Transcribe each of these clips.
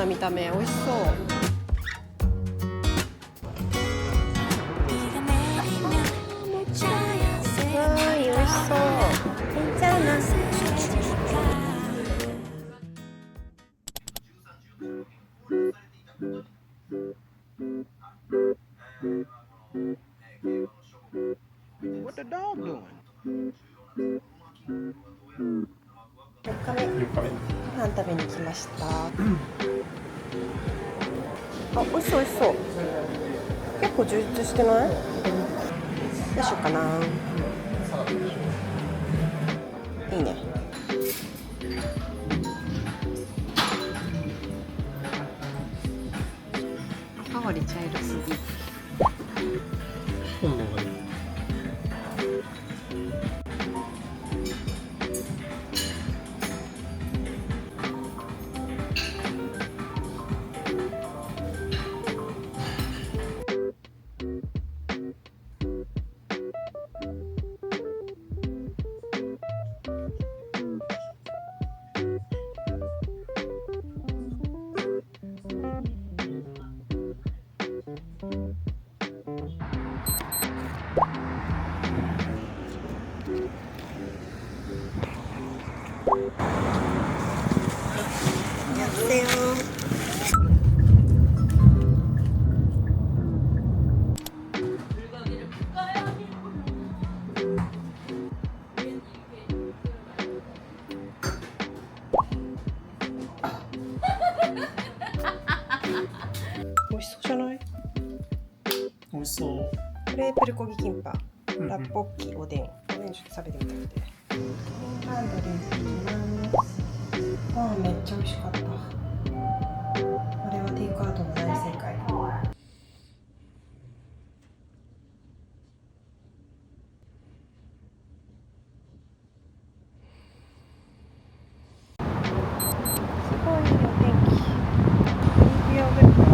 見た目美味しそう。わーい、美味しそう。いいじゃな。What the dog doing? 4日目、ご飯食べに来ました。あ、美味しそう美味しそう。結構充実してない？どうしようかな。いいね。赤割り茶色すぎ。本能がいい。やってよ。美味しそうじゃない？美味しそう。これプルコギキンパ、ラッポッキ、おでん。おでんちょっと食べてみたくて。ハンドリンクいきます。あー、めっちゃ美味しかった。これはテイクアウトの大正解。すごいいいお天気。リーフヨーグルトの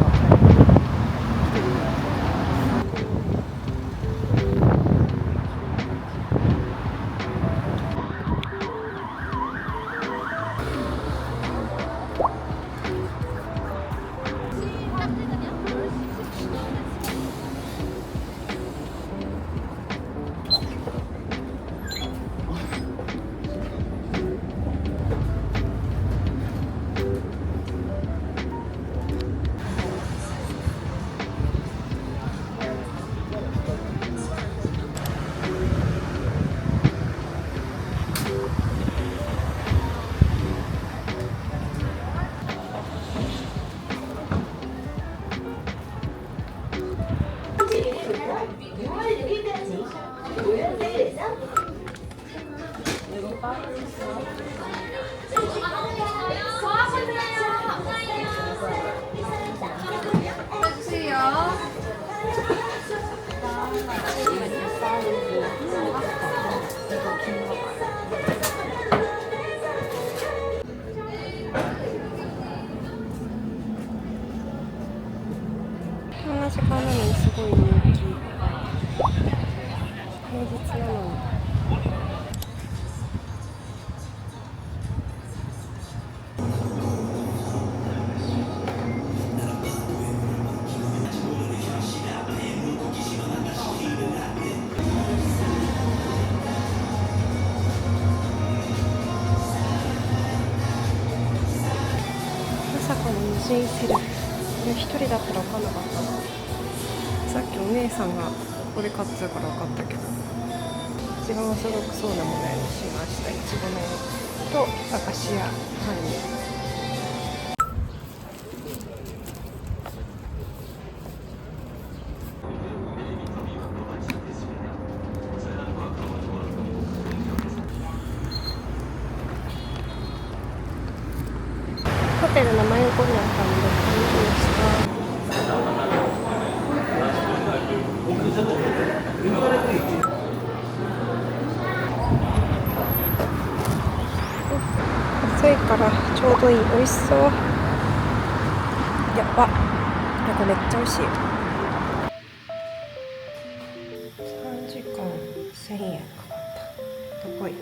こんな時間なのにすごい人気。平日なのに。まさかの無人セルフ。これ一人だったら分かんなかったな。さっきお姉さんがここで買ってたから分かったけど、一番おそろくそうなものにしました。いちご麺とアカシアハニー。ホテルの真横にあったので買いました。暑いからちょうどいい。美味しそう。やばっ。なんかめっちゃ美味しい。3時間1000円かかった。高い。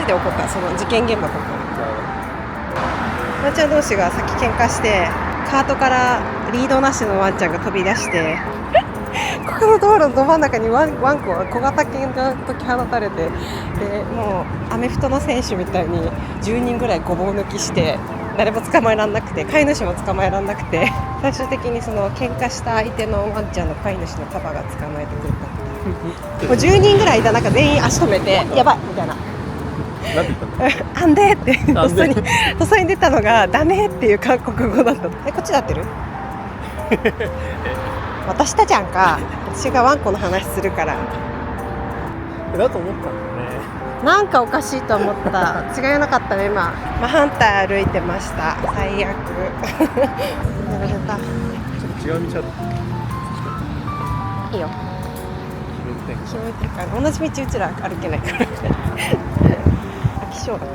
で起こったその事件現場ここ。ワンちゃん同士がさっき喧嘩してカートからリードなしのワンちゃんが飛び出してここの道路のど真ん中にワンコは小型犬が解き放たれて、でもうアメフトの選手みたいに10人ぐらいごぼう抜きして誰も捕まえられなくて、飼い主も捕まえられなくて、最終的にその喧嘩した相手のワンちゃんの飼い主のパパが捕まえてくれた。もう10人ぐらいいた中全員足止めてやばいみたいな。なんて言ったの？あんでってとっあんでさに出たのがダメっていう韓国語だった。こっちで合ってる？私たちゃんか。私がワンコの話するからだと思ったんだよね。なんかおかしいと思った。違いなかったね今。真反対歩いてました。最悪。やられた。ちょっと違う道ある。いいよ。決めて。決めてるから同じ道うちら歩けないから。飽き性だから。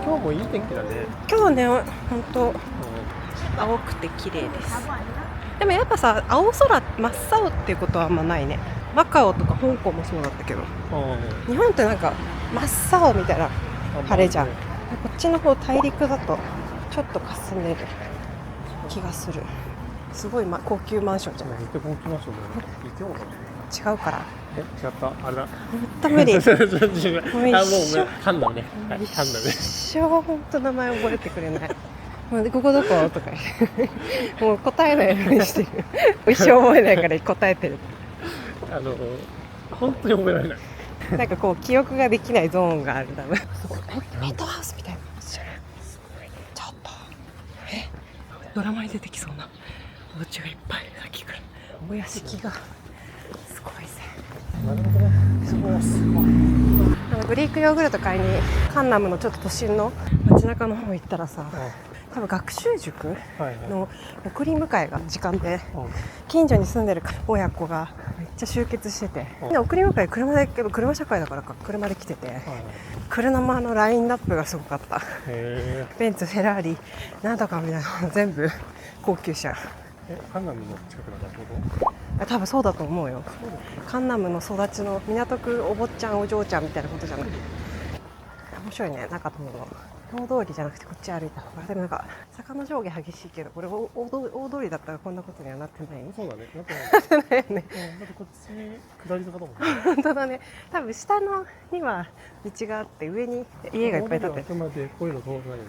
今日もいい天気だね。今日ね本当青くて綺麗です。でもやっぱさ、青空真っ青っていうことはあんまないね。マカオとか香港もそうだったけど、日本ってなんか真っ青みたいな晴れじゃん。こっちの方大陸だとちょっと霞んでる気がする。すごい、高級マンションじゃない。行って高級マンションだよね。行ってもかな。違うから。違ったあれだ。ほんと無理。もうもう一生噛んだね。はい、噛んだね。一生ほんと名前覚えてくれない。もうここどことかもう答えないようにしてる。一生覚えないから答えてる。本当に覚えられない。なんかこう記憶ができないゾーンがある多分。メッドハウスみたいな。ちょっとドラマに出てきそうなお家がいっぱいさっきからお屋敷がすごいぜ。なるほどね。そうすごい。グリークヨーグルト買いにカンナムのちょっと都心の街中の方行ったらさ、多分学習塾の送り迎えが時間で近所に住んでる親子がめっちゃ集結してて、で送り迎え車社会だからか車で来てて、車のラインナップがすごかった。ベンツ、フェラーリなんとかみたいなの全部高級車。カンナムの近くだったこと？多分そうだと思うよ。カンナムの育ちの港区お坊ちゃんお嬢ちゃんみたいなことじゃない。面白いね。なんか大通りじゃなくてこっち歩いた方が。でもなんか坂の上下激しいけど、これ大通りだったらこんなことにはなってない。そうだね。なってないよね。だってこっち下り坂だもんね。本当だね。多分下のには道があって上に家がいっぱい建ってる。あくまでこういうの通らないように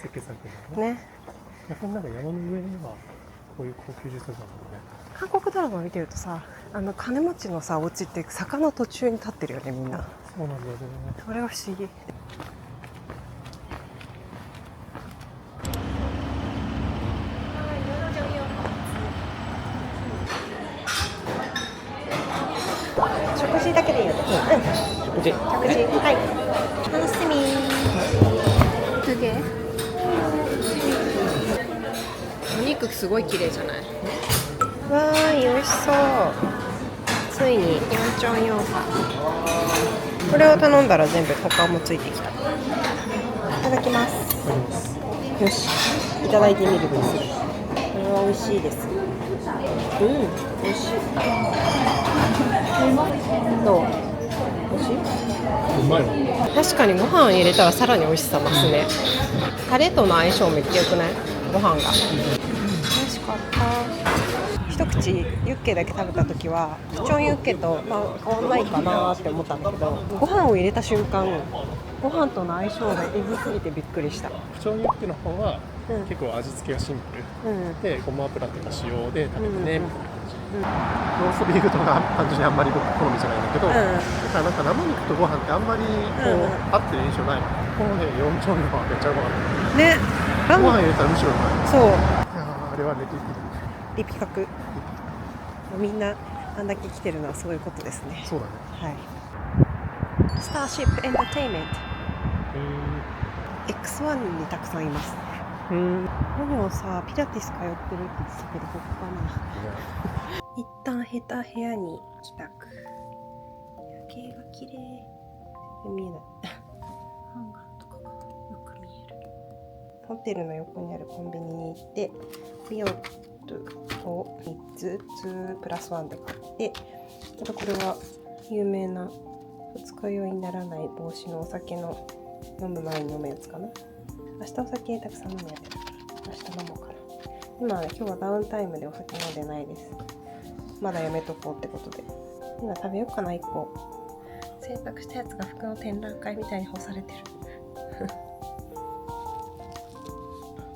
設計されてるんだね。ね。逆になんか山の上にはこういう高級住宅なんだもんね。韓国ドラマ見てるとさ、金持ちのさお家って坂の途中に立ってるよねみんな。そうなんだよね。それが不思議。食事だけでいいよね。食事。はい。楽しみ。お肉すごい綺麗じゃない？わーい、美味しそう。ついに4チョン4パ。これを頼んだら全部他もついてきた。いただきます。よし、いただいてみるです。これは美味しいです。美味しい。どう？美味しい？うまい。確かにご飯入れたらさらに美味しさ増すね。タレとの相性めっちゃ良くない？ご飯が。美味しかった。一口ユッケだけ食べた時はプチョンユッケと変わんないかなって思ったんだけど、ご飯を入れた瞬間ご飯との相性がえぐすぎてびっくりした。プチョンユッケの方は結構味付けがシンプル、でごま油とか塩で食べてねみたいな感じ、ローストビーフとか単純にあんまり僕好みじゃないんだけど、だからなんか生肉とご飯ってあんまりこう、合ってる印象ない。このね4丁目はめっちゃうまかったね。ご飯入れたらむしろうまい。そう、あれはねリピ角。みんなあんだけ来てるのはそういうことですね。そうだね。はい。スターシップエンターテインメント X1 にたくさんいます。何をさ、ピラティス通ってるって言ってたけど、ここかな。一旦ヘタ部屋に帰宅。夜景が綺麗。見えない。ハンガーとかがよく見える。ホテルの横にあるコンビニに行って、ビオットを3つ2プラス1で買って、あとこれは有名な二日酔いにならない防止のお酒の飲む前に飲むやつかな。明日お酒たくさん飲むやつだから明日飲もうかな。今はね、今日はダウンタイムでお酒飲んでないです。まだやめとこうってことで。今食べようかな、1個。洗濯したやつが服の展覧会みたいに干されてる。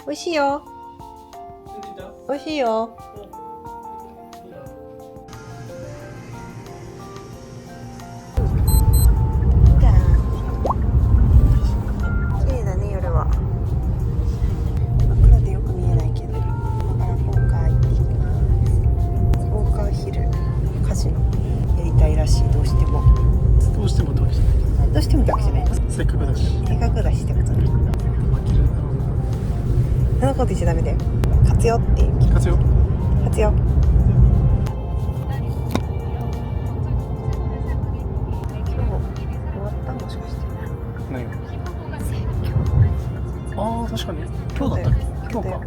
美味しいよ。美味しいよ。綺麗だね、夜は。真っ暗でよく見えないけど。今回ウォーカーヒルカジノやりたいらしい。どうしてもってわけじゃない。どうしてもってわけじゃない。せっかくだし。せっかくだしってことね。そんなこと言っちゃダメだよ。活用っていう。活用。活用。終わったもしかして。何が？ああ、確かに。今日だったっけ？今日か。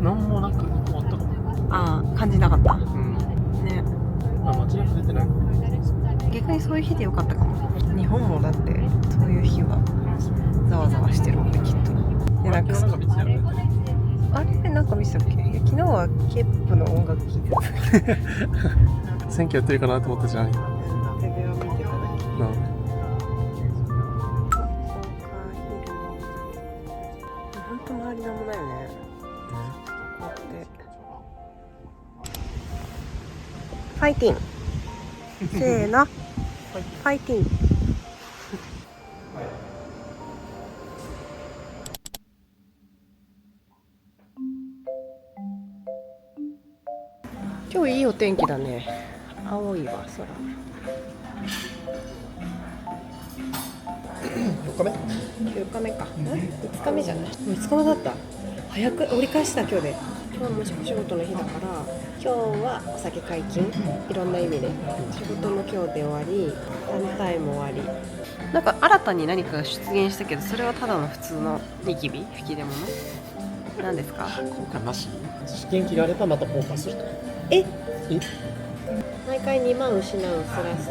なんもなく終わったかも。ああ、感じなかった。うん。ね。あ、街中出てない。逆にそういう日でよかったかも。日本もだってそういう日はざわざわしてるもんね、きっと。で、なんかなんか見てたよね。あれなんか見てたっけ？いや、昨日はケップの音楽聴いてた。選挙やってるかなと思ったじゃない。テレビを見てただけ。ほんと周りなんもないよね。こうやってファイティンせーのファイティン。今日いいお天気だね。青いわ空。4日目9日目か。5日目じゃない？もう5日目だった。早く折り返した今日で。今日もお仕事の日だから、今日はお酒解禁。いろんな意味で。仕事も今日で終わり、団体も終わり。なんか新たに何かが出現したけど、それはただの普通のニキビ？吹き出物？何ですか？効果なし。試験機があればまた効果すると。え？毎回2万失うスラス。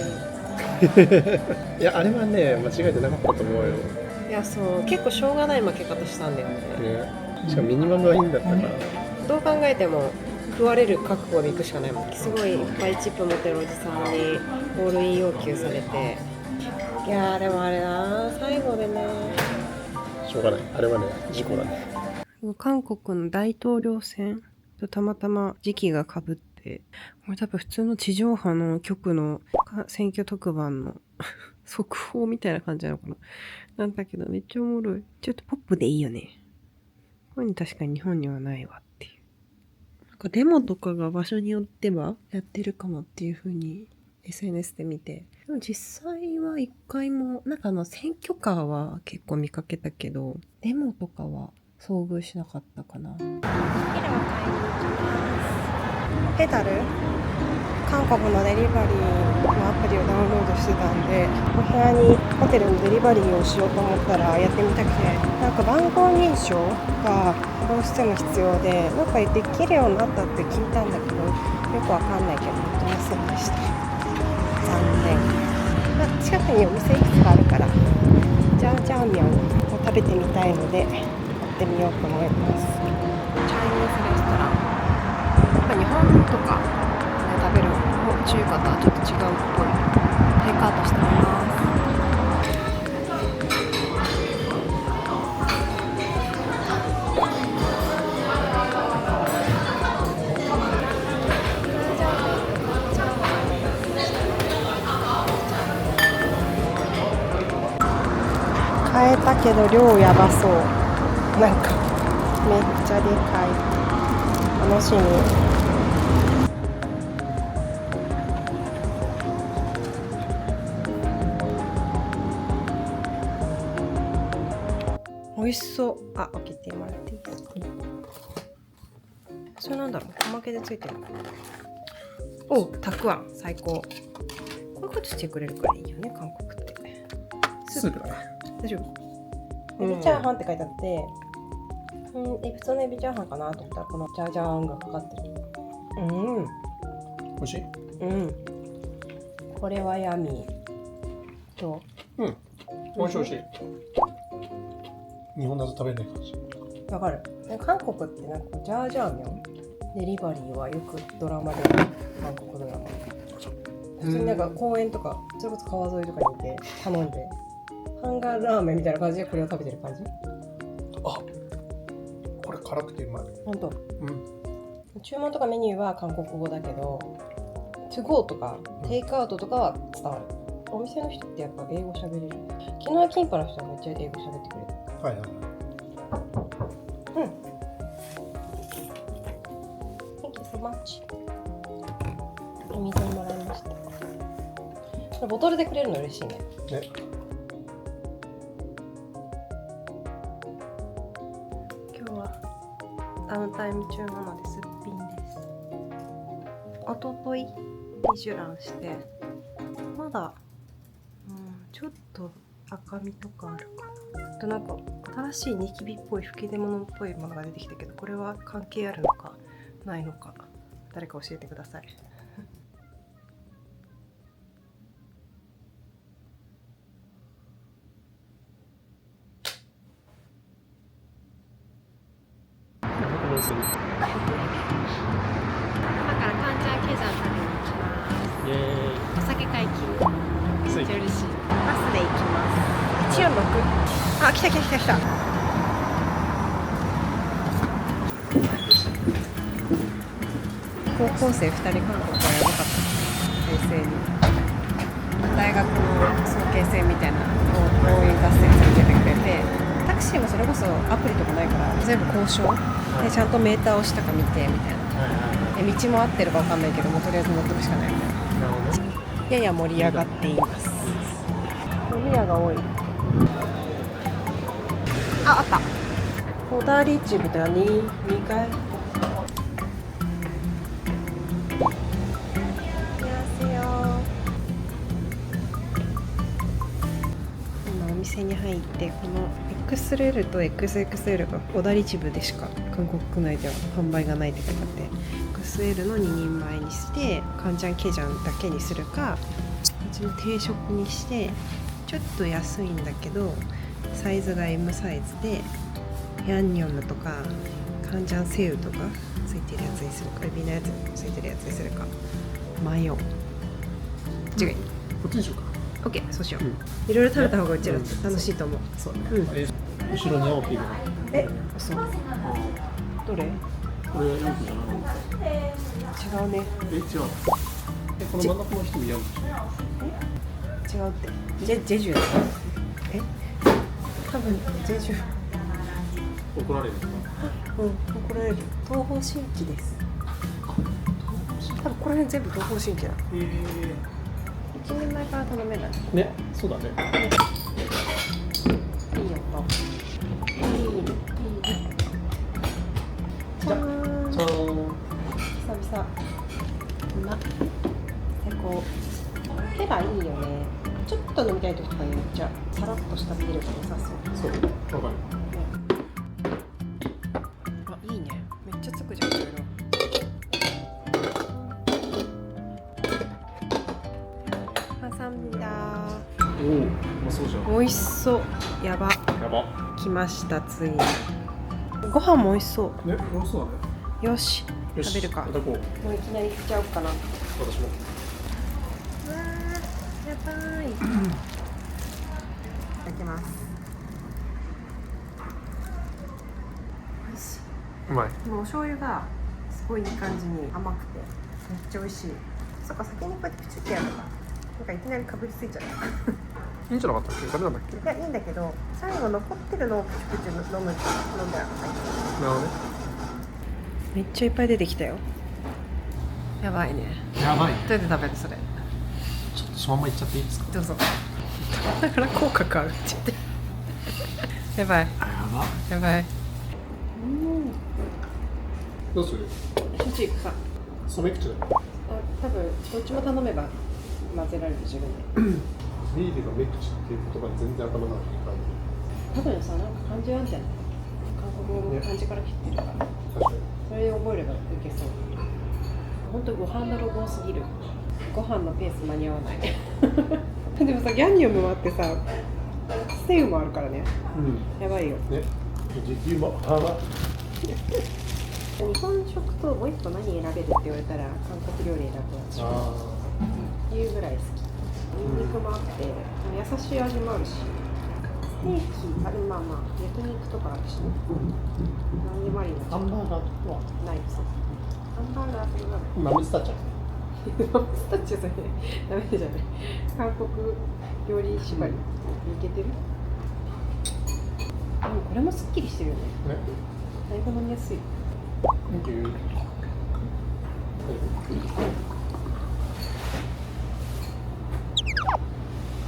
いや、あれはね、間違えてなかったと思うよ。いや、そう結構しょうがない負け方したんだよね。しかもミニマムはいいんだったから。どう考えても食われる覚悟で行くしかないもん。すごいいっぱいチップ持ってるおじさんにオールイン要求されて、いやーでもあれな、最後でね、しょうがない。あれはね、事故だね。韓国の大統領選とたまたま時期がかぶって、これ多分普通の地上波の局の選挙特番の速報みたいな感じなのかな。なんだけどめっちゃおもろい。ちょっとポップでいいよね。こういうの確かに日本にはないわっていう。なんかデモとかが場所によってはやってるかもっていう風に SNS で見て。でも実際は一回も、なんか選挙カーは結構見かけたけど、デモとかは遭遇しなかったかな。ペダル？韓国のデリバリーのアプリをダウンロードしてたんで、お部屋にホテルにデリバリーをしようと思ったらやってみたくて、なんか番号認証がどうしても必要で、なんかできるようになったって聞いたんだけど、よくわかんないけどできませんでした。残念。まあ、近くにお店いくつかあるからジャージャーミャンを食べてみたいのでやってみようと思います。チャイニーズレストラン、やっぱ日本とか食べる中華とはちょっと違うっぽい。テイクアウトしてみます。買えたけど量やばそう。なんかめっちゃでかい。楽しみ。美味しそう。あ、開けてもらっていいですか？それなんだろう、おまけでついてる。お、たくあん最高。こういうことしてくれるからいいよね、韓国って。スープだな。大丈夫？エビチャーハンって書いてあって、普通のエビチャーハンかなと思ったら、このジャージャーンがかかってる。美味しい？これはヤミー。どう？美味しい美味しい。日本だと食べれない感じ。わかる。韓国ってなんかジャージャー麺デリバリーはよくドラマで、韓国ドラマ普通になんか公園とかそれこそ川沿いとかにいて頼んでハンガーラーメンみたいな感じでこれを食べてる感じ。あ、これ辛くてうまい。ほんと。うん。注文とかメニューは韓国語だけど、トゥゴーとかテイクアウトとかは伝わる。お店の人ってやっぱ英語喋れる。昨日キンパの人はめっちゃ英語喋ってくれた。はいはい。うん。Thank you so much。お水をもらいました。これボトルでくれるの嬉しいね。ね。今日はダウンタイム中なのですっぴんです。おとといミシュランしてまだ、ちょっと赤みとかあるかな。あとなんか新しいニキビっぽい吹き出物っぽいものが出てきたけど、これは関係あるのかないのか誰か教えてください。どうする？今からカンジャンケジャン食べに行きます。イエーイ。お酒解禁。めっちゃ嬉しい。バスで行きます。146。あ、来た来た来た来た。高校生2人韓国はやばかった。平成に。大学の早慶戦みたいな応援合戦連れてってくれて、タクシーもそれこそアプリとかないから全部交渉でちゃんとメーターをしたか見てみたいな。道も合ってるか分かんないけども、とりあえず乗ってくしかないみたいな。なるほど。やや盛り上がっています。飲み屋が多い。あった。小田リチブだに2階。今お店に入ってこの XL と XXL が小田リチブでしか韓国国内では販売がないって書いてあって、XL の2人前にしてカンジャンケジャンだけにするか、うちの定食にしてちょっと安いんだけどサイズが M サイズでヤンニョムとかカンジャンセウとかついてるやつにするか、エビのやつついてるやつにするか、マヨ違い、こっちにしようか。オッケー、そうしよう。いろいろ食べた方がうちら楽しいと思う。そうね。うん。後ろに青ピーが。え、そう。どれ？これはヤンキーじゃないの？違うね。え、違う。この真ん中の人もヤンキー。違うって。ジェジュだ。え？多分ジェジュ。怒られるのか。怒られる。東方神起です。多分この辺全部東方神起だ。1年前から頼めない。ね、そうだね。いいよ。いい。じゃーん。じゃーん。久々。うまっ。最高。手がいいよね。ちょっと飲みたい時とかにめっちゃさらっとしたビールが良さそう。そう、わかる。あ、いいね。めっちゃつくじゃん、これの。挟んだ。おお、うまそうじゃん。美味しそう。やば。やば。来ました、ついに。ご飯も美味しそね、美味しそうだね。う。よし、よし、食べるか。いただこう。もういきなり食っちゃおうかな。うわ私も。ー、やばい。いただきます。美味しい。うまい。でもお醤油がすごいいい感じに甘くてめっちゃ美味しい。そっか、先にこうやってプチってやるのか。なんかいきなりかぶりついちゃった。いいんじゃなかったっけ？ダメなんだっけ？いや、いいんだけど、最後残ってるのをプチプチ飲むって飲んだら、なるほどね。めっちゃいっぱい出てきたよ。やばいね。やばい。どうやって食べるそれ？ちょっとそのままいっちゃっていいですか？どうぞ。だから口角上がっちゃって。やばい。あ、やば。やばい。どうする？そっち行くか。染め口だよ。多分どっちも頼めば混ぜられる自分で。ビールがメクチっていう言葉に全然頭がない感多分さ、なんか漢字あんじゃない？韓国語の漢字から切ってるから。じ。確かに。それで覚えればいけそう。本当ご飯のロゴすぎる。ご飯のペース間に合わない。でもさ、ギャンニョムもあってさ、スセイウもあるからね。やばいよ。ね、時給も日本食ともう一個何選べるって言われたら韓国料理選ぶ私いうぐらい好き。ニンニクもあって優しい味もあるし、ステーキある、まあ焼肉とかあるしね。何でもありなハンバーガーとはないです。ハンバーガーとかマムスタッチャマムスタッチそれダメじゃない。韓国料理縛りいけてる。でもこれもすっきりしてるよね。ね。だいぶ飲みやすい。Thank you。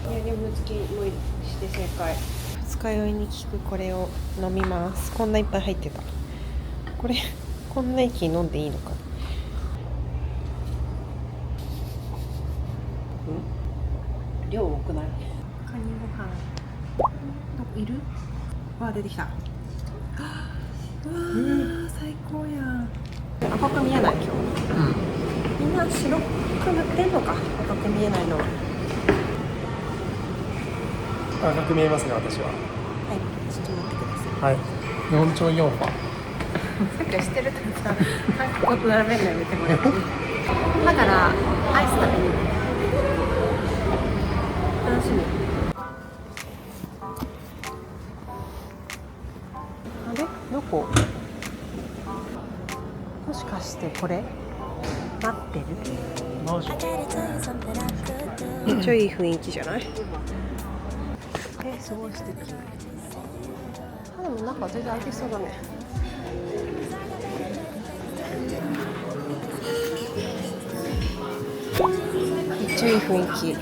いやでも付きもして正解。二日酔いに効くこれを飲みます。こんないっぱい入ってた。これこんな息飲んでいいのか。量多くない？カニご飯。どこいる？わあ出てきた。わあ最高やん。赤く見えない今日。みんな白く塗ってんのか。赤く見えないのは。赤く見えますね、私は。はい、ちょっと待ってください。はい。4兆4波。さっきは知ってるってさ、韓国語と並べるのやめてもらっていい？だからアイス食べに行く。楽しみ。あれ？どこ？もしかしてこれ？待ってる？マジ？めっちゃいい雰囲気じゃない？すごい素敵。でも中全然開けそうだね。めっちゃいい雰囲気。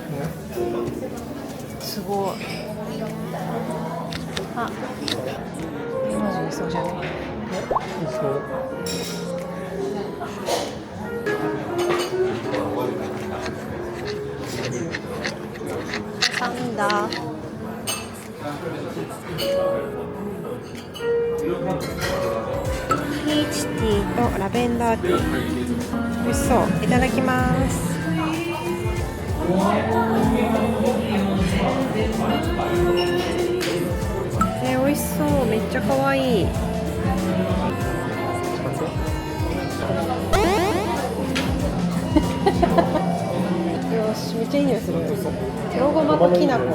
すごい。あ、マジいそうじゃない？そう。サンダー。ピーチティーとラベンダーティー。美味しそう。いただきます。美味しそう。めっちゃ可愛い。よし、めっちゃいい匂いする。黒ごまときな粉。ら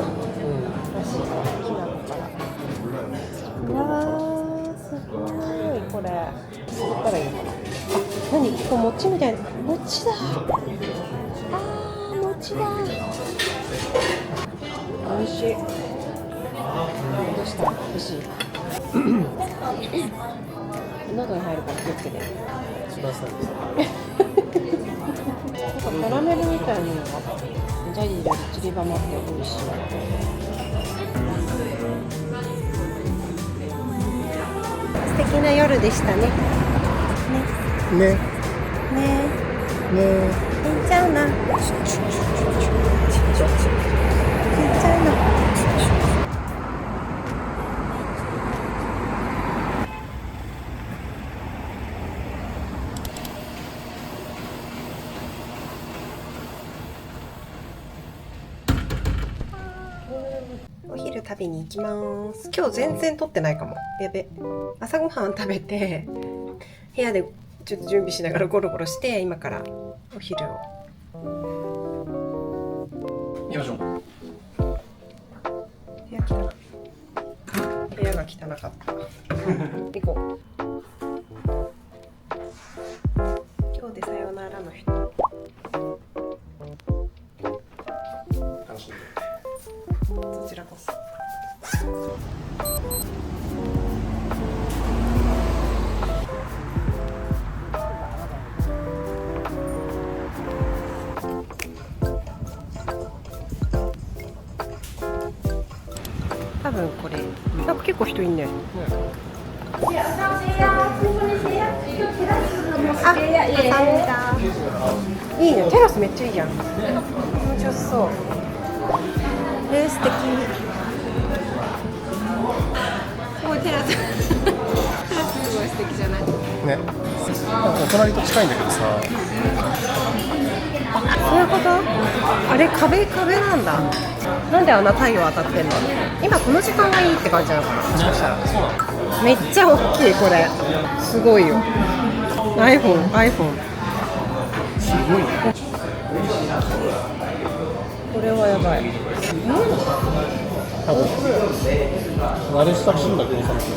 しい。きな粉から。うわー、すごい。これ。作ったらいいのかな。あ、何？ここ餅みたいな。餅だ。あー、餅だ。美味しい。どうした？美味しい。喉に入るから気をつけて。一番最後。なんかキャラメルみたいなのがジャリジャリ散りばまって美味しい。素敵な夜でしたね。ね。ね。ね。行っちゃうな。行っちゃうな。お昼食べに行きます。今日全然撮ってないかも。やべ。朝ごはん食べて部屋でちょっと準備しながらゴロゴロして今からお昼を。行きましょう。部屋が汚かった。行こう。今日でさよならの人。楽しんで。そちらこそ。多分これ、なんか結構人いんね。いいね、テラスめっちゃいいじゃん。気持ちよさそう。素敵。すごいテラス。すごい素敵じゃない？ね。なんかお隣と近いんだけどさ。あ、そういうこと？あれ壁なんだ。なんであんな太陽当たってんの？今この時間がいいって感じなのかな。もしかしたら。そうなの。めっちゃ大きいこれ。すごいよ。iPhone。すごいね。これはやばい。多分慣れ親しんだ餃子ですね。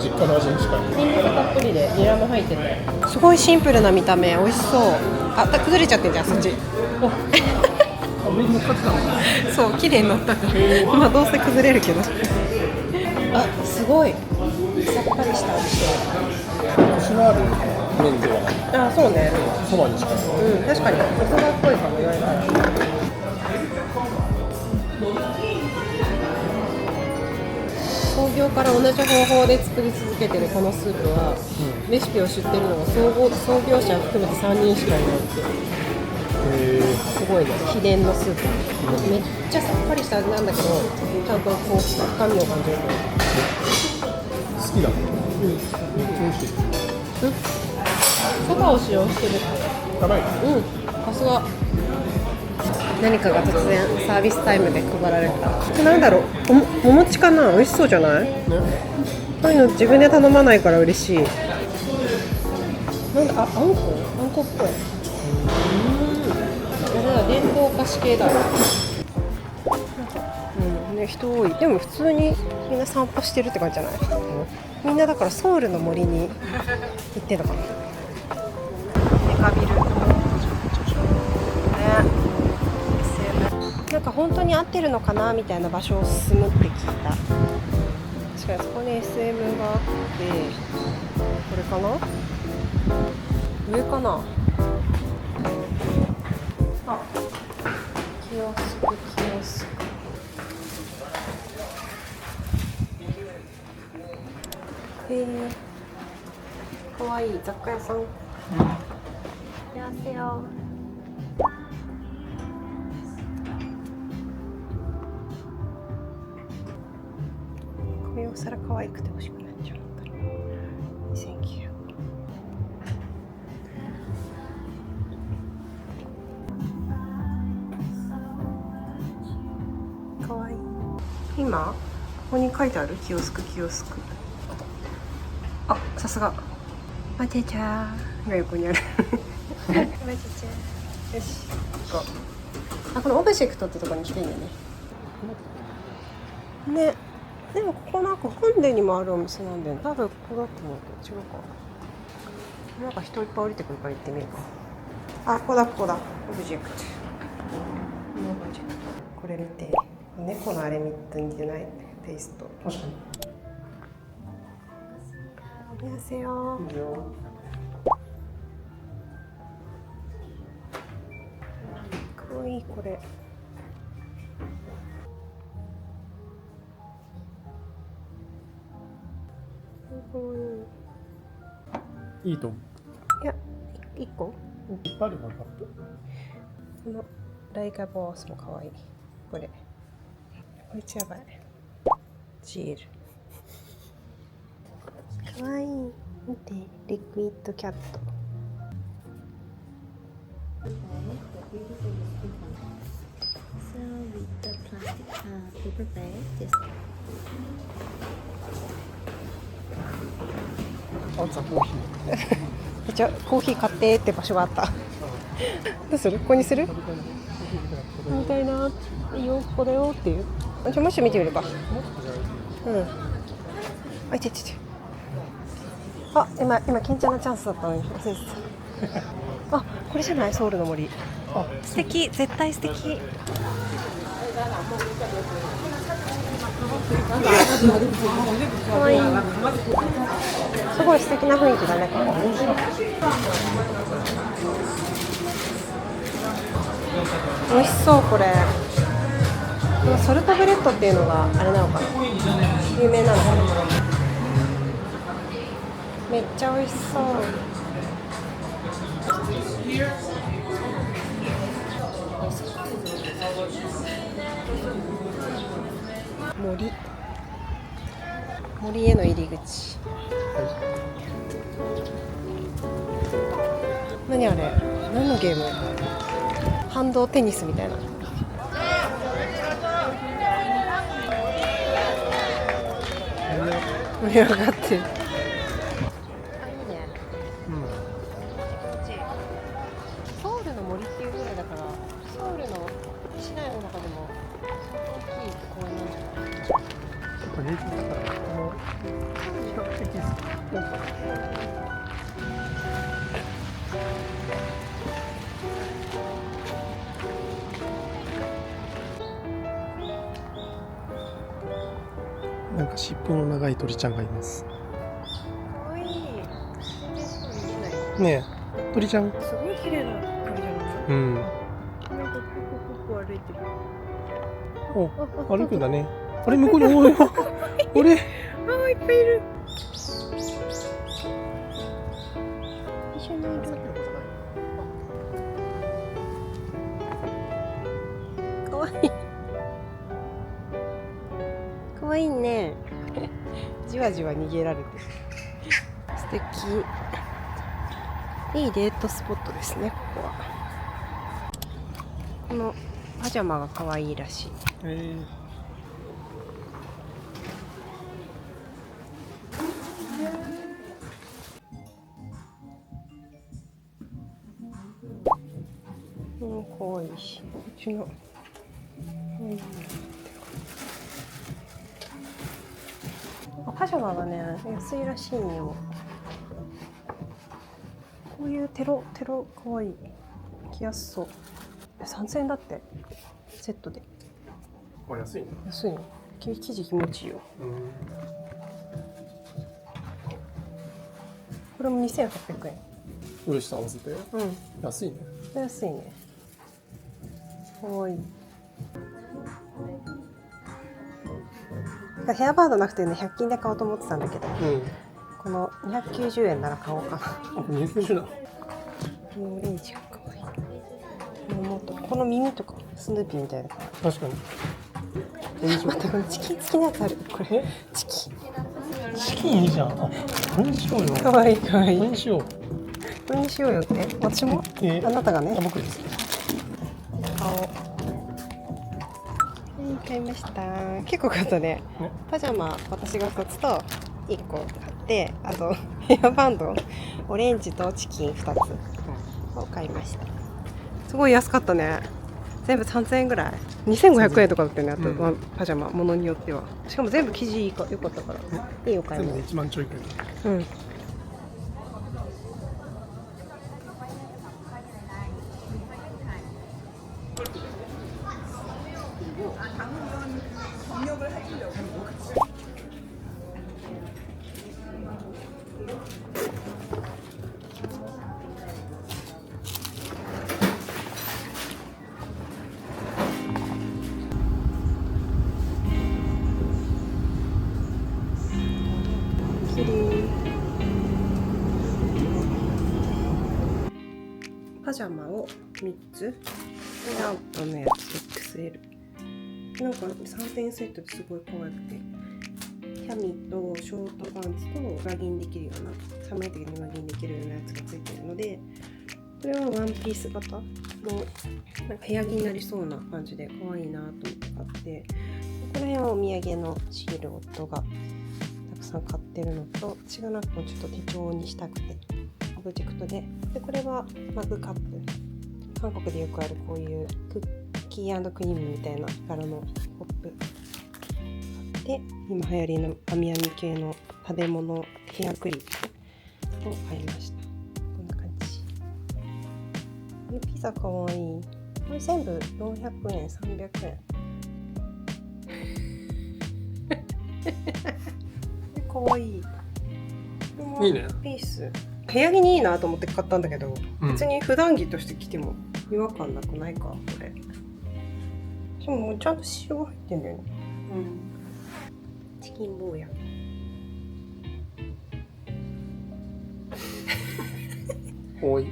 実家の味に近い。ニンニクたっぷりでニラも入ってて。すごいシンプルな見た目、美味しそう。あ、崩れちゃってんじゃんそっち。上に乗っかってたの。そう、綺麗に乗ったから。まあどうせ崩れるけど。あ、すごい。さっぱりした味してる。コシのある麺ではない。あ、そうね。そばに近い。うん、確かに。おそばっぽいかも言われたら。創業から同じ方法で作り続けてるこのスープは、レシピを知ってるのが創業者含めて3人しかいないっていう。すごいね、秘伝のスープ。めっちゃさっぱりした味なんだけど、ちゃんとこう深みを感じる。好きだもん。めっちゃ美味しい。そばを使用してる。辛い。さすが。何かが突然サービスタイムで配られた。なんだろう、お餅かな。美味しそうじゃない？ね。そういうの自分で頼まないから嬉しい。なんだ、あんこっぽい。あれだ、電動菓子系だ。ね、人多い。でも普通にみんな散歩してるって感じじゃない？みんなだからソウルの森に行ってるのかな。デカビル。なんか本当に合ってるのかなみたいな場所を進むって聞いた。確かにそこに SM があって、これかな？上かな？あ、キオスク。かわいい雑貨屋さん。やせよ。こういうお皿可愛くて欲しくなっちゃうんだろう。2900。かわいい。今ここに書いてあるキオスク。あ、さすが。マテちゃんが横にある。マテちゃん。よし、行こう。あ、このオブジェクトってとこに来てんだよね。ね。でもここなんか本殿にもあるお店なんだよね。多分ここだと思うけど違うか。なんか人いっぱい降りてくるから行ってみるか。あ、ここだ。オブジェクト。これ見て。猫のあれ見て似てないテイスト。確かに。안녕하세요。いいよ。かわいいこれ。いいと思う。いや、1個いっぱいあるな、カップ。このライカボスもかわいい。これやばい。ジールかわいい。見て、リクイッドキャット。So with the plastic paper bag, just あ、ザコーヒー。じゃあコーヒー買ってって場所があった。どうする？ここにする？みたいな。いいよ、ここだよっていう。もし見てみれば。うん。あ、いて。あ、今ケンちゃんのチャンスだったのに忘れてた。あ、これじゃない？ソウルの森。あ、素敵、絶対素敵。かわいい。すごい素敵な雰囲気だね、ここ。美味しそうこれ。このソルトブレッドっていうのがあれなのかな、有名なのかな。めっちゃ美味しそう。森への入り口。何あれ？何のゲーム？反動テニスみたいな。盛り上がってる。あ、いいね。ソウルの森っていうぐらいだから、ソウルの市内の中でも大きい公園なんじゃない？平日だから、もう比較的多かった。なんか尻尾の長い鳥ちゃんがいます。可愛い。全然そう見えない。ねえ、鳥ちゃん。すごい綺麗な鳥じゃない？うん。なんかポコポコ歩いてる。お、歩くんだね。あれ向こうにおい俺。あ、いっぱいいる。一緒にいる。可愛い。可愛いね。じわじわ逃げられてる。素敵。いいデートスポットですね、ここは。このパジャマが可愛いらしい。可愛いし、こっちの。パジャマがね、安いらしいんよ。こういうテロかわいい。着やすそう。3000円だって。セットで。あ、安いね。安いの。生地気持ちいいよ。これも2800円。ウレシと合わせて。安いね。安いね。かわいい。ヘアバードなくてね、100均で買おうと思ってたんだけど、この290円なら買おうかな。あ、290円だ。オレンジがかわいい。この耳とかスヌーピーみたいな。確かに。待って、これチキン付きのやつある。これチキンいいじゃん。あ、これにしようよ。かわいいかわいい。これにしよう。これにしようよって。私も？あなたがね。僕です。買いました。結構買ったね。パジャマ私が2つと1個買って、あとヘアバンドオレンジとチキン2つを買いました。すごい安かったね。全部3000円ぐらい、2500円とかだったよね。あと、パジャマものによっては。しかも全部生地良かったからいいお買い物。全部1万ちょいくらい。パジャマを3つ、アウトのやつ XL。なんか3点セットですごい可愛くて、キャミとショートパンツと裏銀できるような、寒い時に裏銀できるようなやつがついてるので、これはワンピース型のなんか部屋着になりそうな感じで可愛いなと思って買って、この辺はお土産のシール夫がたくさん買ってるのと、私がなんかちょっと手帳にしたくてオブジェクトで、これはマグカップ、韓国でよくあるこういうクッキー&クリームみたいな柄のコップ買って、今流行りのアミアミ系の食べ物ヘアクリップを買いました。こんな感じ。このピザかわいい。これ全部400円300円かわいい。いいね。ピース部屋着にいいなと思って買ったんだけど、別に普段着として着ても違和感なくないかこれ。しかももうちゃんと塩が入ってんだよね。チキン坊や。多い。い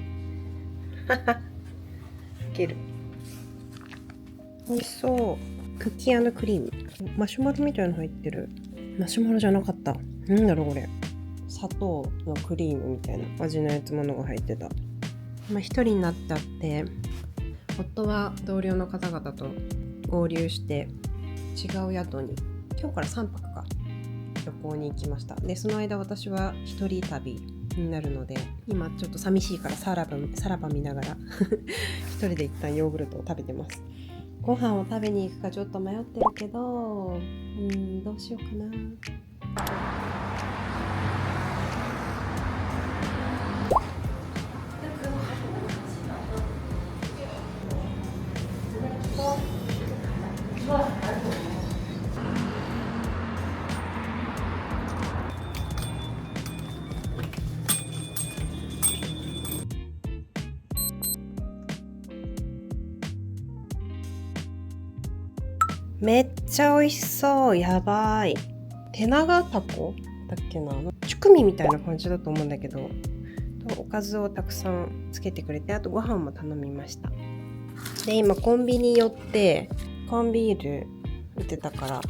ける。美味しそう。クッキー&クリーム。マシュマロみたいなの入ってる。マシュマロじゃなかった。なんだろうこれ。砂糖のクリームみたいな味のやつものが入ってた。今一人になってあって、夫は同僚の方々と合流して違う宿に今日から3泊か旅行に行きました。でその間私は一人旅になるので今ちょっと寂しいからサラバ見ながら一人で一旦ヨーグルトを食べてます。ご飯を食べに行くかちょっと迷ってるけどどうしようかな。めっちゃ美味しそう。やばい。手長タコだっけな、チュクミみたいな感じだと思うんだけど、おかずをたくさんつけてくれて、あとご飯も頼みました。で今コンビニ寄って缶ビール売ってたから、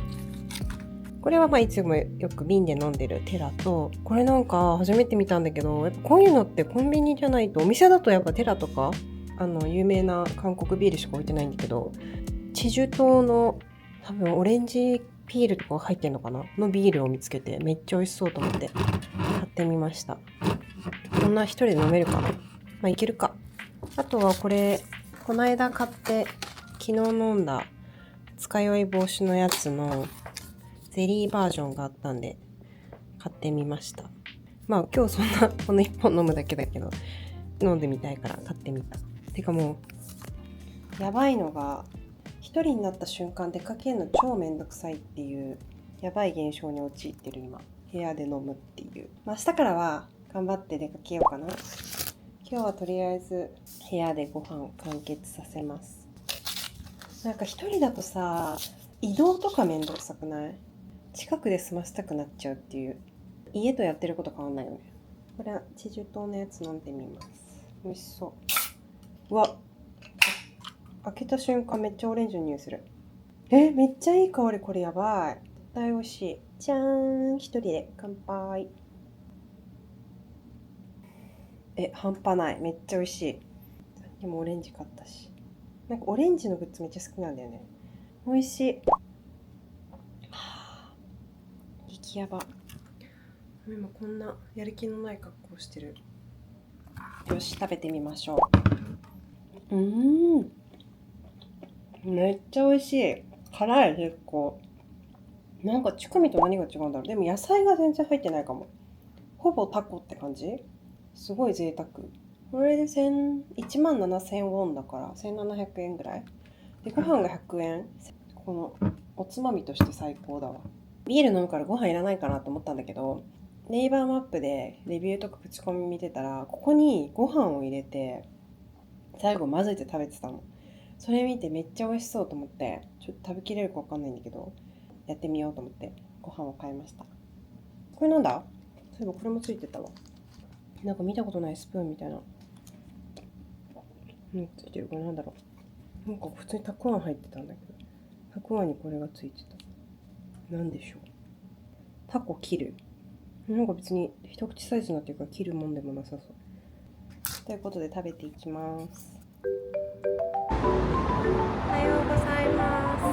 これはまあいつもよく瓶で飲んでるテラと、これなんか初めて見たんだけど、やっぱこういうのってコンビニじゃないと、お店だとやっぱテラとか有名な韓国ビールしか置いてないんだけど、チジュ島の多分オレンジピールとか入ってんのかなのビールを見つけて、めっちゃ美味しそうと思って買ってみました。こんな一人で飲めるかな、まあいけるか。あとはこれこの間買って昨日飲んだ二日酔い防止のやつのゼリーバージョンがあったんで買ってみました。まあ今日そんなこの1本飲むだけだけど飲んでみたいから買ってみた。てかもうやばいのが、一人になった瞬間出かけるの超めんどくさいっていうやばい現象に陥ってる今。部屋で飲むっていう。明日からは頑張って出かけようかな。今日はとりあえず部屋でご飯完結させます。なんか一人だとさ、移動とかめんどくさくない？近くで済ませたくなっちゃうっていう。家とやってること変わんないよね。これはチジュ島のやつ飲んでみます。美味しそう。うわ、開けた瞬間めっちゃオレンジの匂いする。めっちゃいい香り。これやばい。絶対美味しい。じゃーん。一人で乾杯。半端ない。めっちゃ美味しい。でもオレンジ買ったし。なんかオレンジのグッズめっちゃ好きなんだよね。美味しい。激ヤバ。今こんなやる気のない格好してる。よし、食べてみましょう。めっちゃ美味しい。辛い。結構なんかチュクミと何が違うんだろう。でも野菜が全然入ってないかも。ほぼタコって感じ。すごい贅沢。これで1万7000ウォンだから1700円ぐらいで、ご飯が100円。このおつまみとして最高だわ。ビール飲むからご飯いらないかなと思ったんだけど、ネイバーマップでレビューとか口コミ見てたら、ここにご飯を入れて最後混ぜて食べてたの。それ見てめっちゃ美味しそうと思って、ちょっと食べきれるか分かんないんだけどやってみようと思ってご飯を買いました。これなんだ？そういえばこれもついてたわ。なんか見たことないスプーンみたいな。ついてる。これなんだろう。なんか普通にたくあん入ってたんだけど、たくあんにこれがついてた。なんでしょう。タコ切る。なんか別に一口サイズになってるから切るもんでもなさそう。ということで食べていきます。おはようございます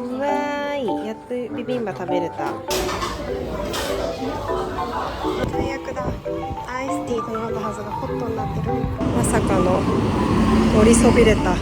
うわーい、やっとビビンバ食べれた。最悪だ。アイスティー頼んだはずがホットになってる。まさかの折りそびれた